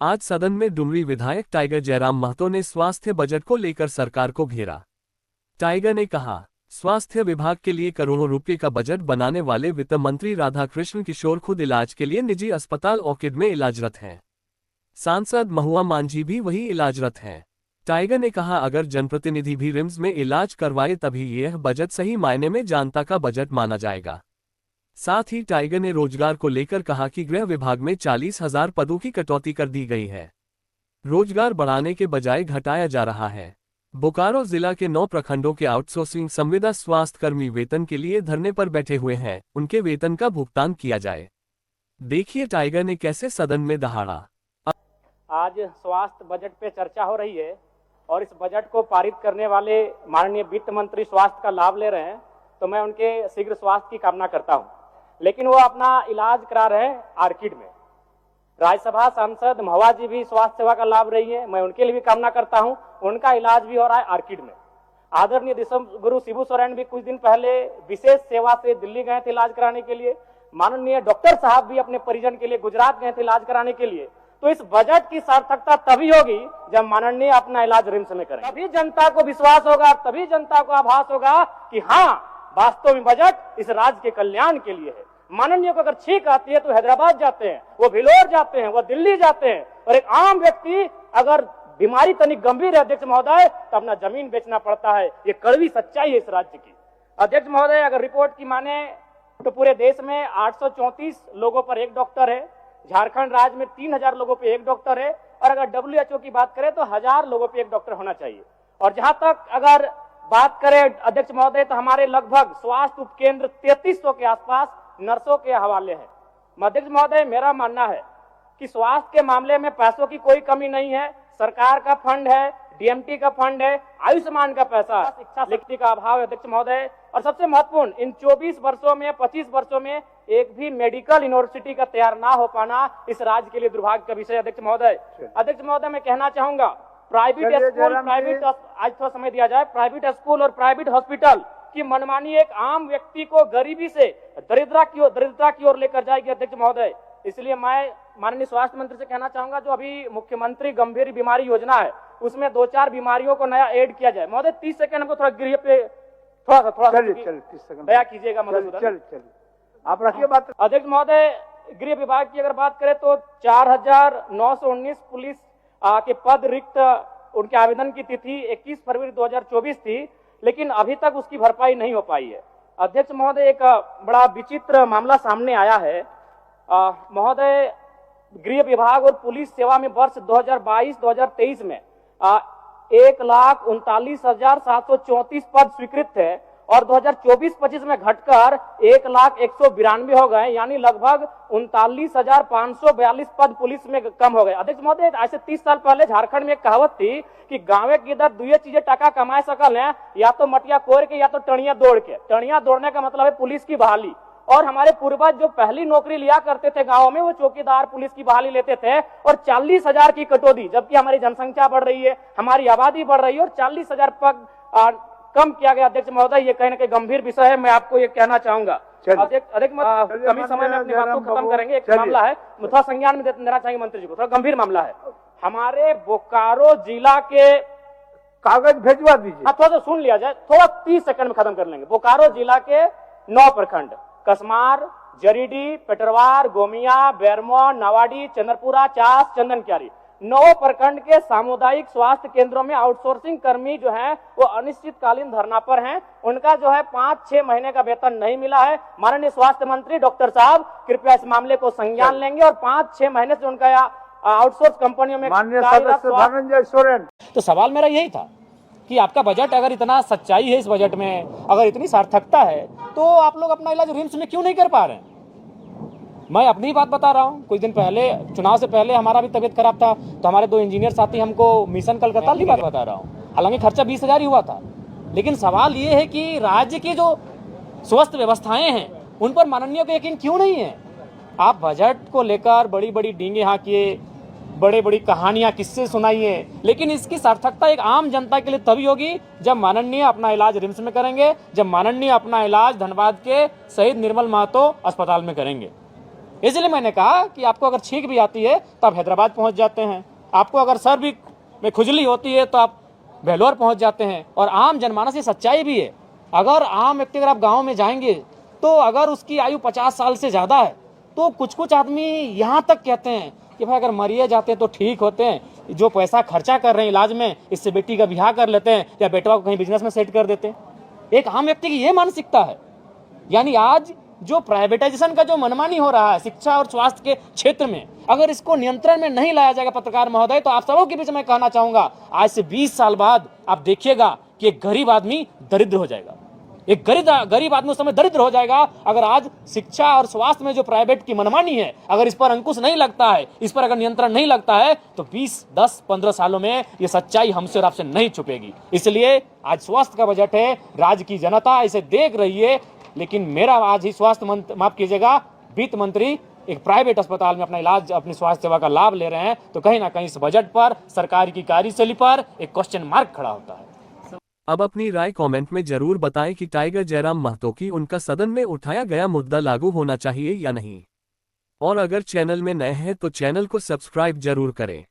आज सदन में डुमरी विधायक टाइगर जयराम महतो ने स्वास्थ्य बजट को लेकर सरकार को घेरा। टाइगर ने कहा, स्वास्थ्य विभाग के लिए करोड़ों रुपए का बजट बनाने वाले वित्त मंत्री राधाकृष्ण किशोर खुद इलाज के लिए निजी अस्पताल ऑर्किड में इलाजरत हैं। सांसद महुआ मांझी भी वही इलाजरत हैं। टाइगर ने कहा, अगर जनप्रतिनिधि भी रिम्स में इलाज करवाए तभी यह बजट सही मायने में जनता का बजट माना जाएगा। साथ ही टाइगर ने रोजगार को लेकर कहा कि गृह विभाग में 40,000 पदों की कटौती कर दी गई है। रोजगार बढ़ाने के बजाय घटाया जा रहा है। बोकारो जिला के 9 प्रखंडों के आउटसोर्सिंग संविदा स्वास्थ्य कर्मी वेतन के लिए धरने पर बैठे हुए हैं, उनके वेतन का भुगतान किया जाए। देखिए टाइगर ने कैसे सदन में दहाड़ा। आज स्वास्थ्य बजट पे चर्चा हो रही है और इस बजट को पारित करने वाले माननीय वित्त मंत्री स्वास्थ्य का लाभ ले रहे हैं, तो मैं उनके शीघ्र स्वास्थ्य की कामना करता हूं। लेकिन वो अपना इलाज करा रहे हैं ऑर्किड में। राज्यसभा सांसद महुआ जी भी स्वास्थ्य सेवा का लाभ रही है, मैं उनके लिए भी कामना करता हूं। उनका इलाज भी हो रहा है ऑर्किड में। आदरणीय गुरु शिबू सोरेन भी कुछ दिन पहले विशेष सेवा से दिल्ली गए थे इलाज कराने के लिए। माननीय डॉक्टर साहब भी अपने परिजन के लिए गुजरात गए थे इलाज कराने के लिए। तो इस बजट की सार्थकता तभी होगी जब माननीय अपना इलाज रिम्स में करेंगे। तभी जनता को विश्वास होगा, तभी जनता को आभास होगा कि हाँ, वास्तव में बजट इस राज्य के कल्याण के लिए है। माननीय को अगर छींक आती है तो हैदराबाद जाते हैं, वो भिलोर जाते हैं, वो दिल्ली जाते हैं। और एक आम व्यक्ति अगर बीमारी तनिक गंभीर है अध्यक्ष महोदय, तो अपना जमीन बेचना पड़ता है। ये कड़वी सच्चाई है इस राज्य की। अध्यक्ष महोदय, अगर रिपोर्ट की माने तो पूरे देश में 834 लोगों पर एक डॉक्टर है। झारखंड राज्य में 3000 लोगों पे एक डॉक्टर है। और अगर WHO की बात करें तो 1000 लोगों पे एक डॉक्टर होना चाहिए। और जहां तक अगर बात करें अध्यक्ष महोदय, तो हमारे लगभग स्वास्थ्य उपकेंद्र 3300 के आसपास नर्सों के हवाले हैं। अध्यक्ष महोदय, मेरा मानना है कि स्वास्थ्य के मामले में पैसों की कोई कमी नहीं है। सरकार का फंड है, DMT का फंड है, आयुष्मान का पैसा है, शिक्षा शक्ति का अभाव है अध्यक्ष महोदय। और सबसे महत्वपूर्ण, इन 24 वर्षों में 25 वर्षों में एक भी मेडिकल यूनिवर्सिटी का तैयार ना हो पाना इस राज्य के लिए दुर्भाग्य का विषय अध्यक्ष महोदय। अध्यक्ष महोदय, मैं कहना चाहूंगा, प्राइवेट स्कूल, प्राइवेट, आज थोड़ा समय दिया जाए, प्राइवेट स्कूल और प्राइवेट हॉस्पिटल की मनमानी एक आम व्यक्ति को गरीबी से दरिद्रता की ओर लेकर जाएगी अध्यक्ष महोदय। इसलिए मैं माननीय स्वास्थ्य मंत्री से कहना चाहूंगा, जो अभी मुख्यमंत्री गंभीर बीमारी योजना है उसमें 2-4 बीमारियों को नया ऐड किया जाए। महोदय 30 सेकंड हमको थोड़ा गृह पे थोड़ा 30 सेकंड दया कीजिएगा महोदय। आप रखिए बात। अध्यक्ष महोदय, गृह विभाग की अगर बात करें तो 4919 पुलिस के पद रिक्त, उनके आवेदन की तिथि 21 फरवरी 2024 थी, लेकिन अभी तक उसकी भरपाई नहीं हो पाई है। अध्यक्ष महोदय, एक बड़ा विचित्र मामला सामने आया है महोदय। गृह विभाग और पुलिस सेवा में वर्ष 2022-2023 में 1,39,734 पद स्वीकृत थे और 2024-25 में घटकर 1,01,192 हो गए, यानी लगभग 39,542 पद पुलिस में कम हो गए। अध्यक्ष महोदय, आज से 30 साल पहले झारखंड में एक कहावत थी कि गाँव की इधर दुए चीजें टका कमाए सकल है, या तो मटिया कोर के या तो टणिया दौड़ के। टणिया दौड़ने का मतलब है पुलिस की बहाली। और हमारे पूर्वज जो पहली नौकरी लिया करते थे गाँव में, वो चौकीदार पुलिस की बहाली लेते थे और 40,000 की कटौती, जबकि हमारी जनसंख्या बढ़ रही है, हमारी आबादी बढ़ रही है और 40,000 पद कम किया गया अध्यक्ष महोदय। ये कहीं ना कहीं गंभीर विषय है, मैं आपको ये कहना चाहूंगा। कमी समय में अपनी बात को खत्म करेंगे। एक मामला है, थोड़ा संज्ञान में देना चाहिए मंत्री जी को, थोड़ा गंभीर मामला है। हमारे बोकारो जिला के कागज भेजवा दीजिए। थोड़ा सा सुन लिया जाए, थोड़ा 30 सेकंड में खत्म कर लेंगे। बोकारो जिला के 9 प्रखंड, कसमार, जरीडी, पेटरवार, गोमिया, बेरमो, नवाडी, चंद्रपुरा, चास, चंदनक्यारी, 9 प्रखंड के सामुदायिक स्वास्थ्य केंद्रों में आउटसोर्सिंग कर्मी जो हैं वो अनिश्चितकालीन धरना पर हैं। उनका जो है 5-6 महीने का वेतन नहीं मिला है। माननीय स्वास्थ्य मंत्री डॉक्टर साहब कृपया इस मामले को संज्ञान लेंगे और 5-6 महीने से उनका आउटसोर्स कंपनियों में। माननीय सदस्य धनंजय सोरेन, तो सवाल मेरा यही था कि आपका बजट अगर इतना सच्चाई है, इस बजट में अगर इतनी सार्थकता है, तो आप लोग अपना इलाज रिम्स में क्यों नहीं कर पा रहे हैं? मैं अपनी बात बता रहा हूँ। कुछ दिन पहले, चुनाव से पहले हमारा भी तबीयत खराब था, तो हमारे 2 इंजीनियर साथी हमको मिशन कलकत्ता की बात बता रहा हूँ। हालांकि खर्चा 20,000 ही हुआ था, लेकिन सवाल ये है कि राज्य की जो स्वास्थ्य व्यवस्थाएं हैं उन पर माननीय को यकीन क्यों नहीं है? आप बजट को लेकर बड़ी बड़ी डींगे हाँकिए, बड़े बड़ी कहानियां किससे सुनाइए, लेकिन इसकी सार्थकता एक आम जनता के लिए तभी होगी जब माननीय अपना इलाज रिम्स में करेंगे, जब माननीय अपना इलाज धनबाद के शहीद निर्मल महतो अस्पताल में करेंगे। इसलिए मैंने कहा कि आपको अगर छींक भी आती है तो आप हैदराबाद पहुंच जाते हैं, आपको अगर सर भी में खुजली होती है तो आप बेलोर पहुंच जाते हैं। और आम जनमानस ये सच्चाई भी है, अगर आम व्यक्ति अगर आप गाँव में जाएंगे तो अगर उसकी आयु 50 साल से ज़्यादा है तो कुछ आदमी यहाँ तक कहते हैं कि भाई अगर मरिए जाते हैं तो ठीक होते हैं, जो पैसा खर्चा कर रहे हैं इलाज में इससे बेटी का ब्याह कर लेते हैं या बेटवा को कहीं बिजनेस में सेट कर देते हैं। एक आम व्यक्ति की ये मानसिकता है। यानी आज जो प्राइवेटाइजेशन का जो मनमानी हो रहा है शिक्षा और स्वास्थ्य के क्षेत्र में, अगर इसको नियंत्रण में नहीं लाया जाएगा पत्रकार महोदय, तो आप सबों के बीच में कहना चाहूंगा आज से 20 साल बाद आप देखिएगा कि एक गरीब आदमी दरिद्र हो जाएगा, एक गरीब आदमी उस समय दरिद्र हो जाएगा। अगर आज शिक्षा और स्वास्थ्य में जो प्राइवेट की मनमानी है, अगर इस पर अंकुश नहीं लगता है, इस पर अगर नियंत्रण नहीं लगता है, तो 20, 10, 15 सालों में ये सच्चाई हमसे और आपसे नहीं छुपेगी। इसलिए आज स्वास्थ्य का बजट है, राज्य की जनता इसे देख रही है, लेकिन मेरा आज ही स्वास्थ्य मंत्री, माफ कीजिएगा, वित्त मंत्री एक प्राइवेट अस्पताल में अपना इलाज, अपनी स्वास्थ्य सेवा का लाभ ले रहे हैं, तो कहीं ना कहीं इस बजट पर, सरकार की कार्यशैली पर एक क्वेश्चन मार्क खड़ा होता है। अब अपनी राय कमेंट में जरूर बताएं कि टाइगर जयराम महतो की उनका सदन में उठाया गया मुद्दा लागू होना चाहिए या नहीं। और अगर चैनल में नए हैं तो चैनल को सब्सक्राइब जरूर करें।